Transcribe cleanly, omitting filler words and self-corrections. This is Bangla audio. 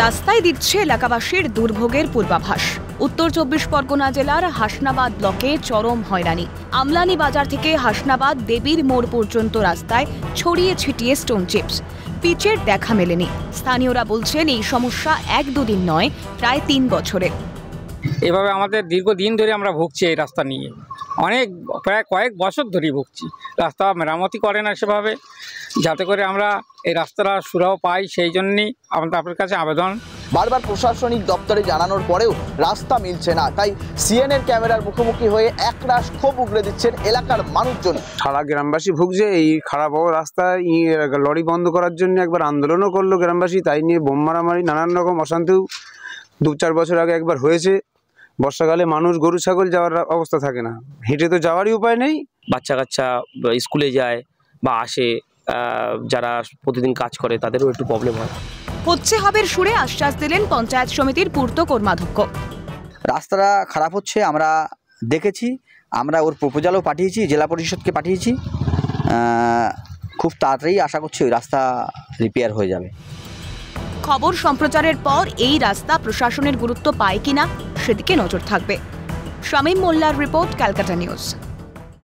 রাস্তায় দিচ্ছে এলাকাবাসীর দুর্ভোগের পূর্বাভাস। উত্তর 24 পরগনা জেলার হাসনাবাদ ব্লকে চরম হয়রানি। আমলানি বাজার থেকে হাসনাবাদ দেবীর মোড় পর্যন্ত রাস্তায় ছড়িয়ে ছিটিয়ে স্টোন চিপস। পিচের দেখা মেলেনি। স্থানীয়রা বলছেন এই সমস্যা 1-2 দিন নয়, প্রায় 3 বছরের। এভাবে আমাদের দীর্ঘদিন ধরে আমরা ভুগছি এই রাস্তা নিয়ে, প্রায় কয়েক বছর ধরেই ভুগছি। রাস্তা মেরামতি করে না সেভাবে, যাতে করে আমরা এই রাস্তাটা সুরাহ পাই, সেই জন্যই আপনার কাছে আবেদন। বারবার প্রশাসনিক দপ্তরে জানানোর পরেও রাস্তা মিলছে না, তাই সিএনএর ক্যামেরার মুখোমুখি হয়ে একরাশ ক্ষোভ উগড়ে দিচ্ছেন এলাকার মানুষজন। সারা গ্রামবাসী ভুগছে এই খারাপ রাস্তায়। লরি বন্ধ করার জন্য একবার আন্দোলনও করলো গ্রামবাসী, তাই নিয়ে বোম মারামারি নানান রকম অশান্তিও 2-4 বছর আগে একবার হয়েছে। বর্ষাকালে মানুষ গরু ছাগল যাওয়ার অবস্থা থাকে না, হেঁটে তো যাওয়ারই উপায় নেই। বাচ্চা কাচ্চা স্কুলে যায় বা আসে, যারা প্রতিদিন কাজ করে তাদেরও একটু প্রবলেম হয়। হচ্ছে হবের সুরে আশ্বাস দিলেন পঞ্চায়েত সমিতির পূর্ত কর্মাধ্যক্ষ। রাস্তাটা খারাপ হচ্ছে, আমরা দেখেছি, আমরা ওর প্রপোজালও পাঠিয়েছি, জেলা পরিষদকে পাঠিয়েছি। খুব তাড়াতাড়ি আশা করছি ওই রাস্তা রিপেয়ার হয়ে যাবে। খবর সম্প্রচারের পর এই রাস্তা প্রশাসনের গুরুত্ব পায় কিনা সেদিকে নজর থাকবে। শামীম মোল্লার রিপোর্ট, ক্যালকাটা নিউজ।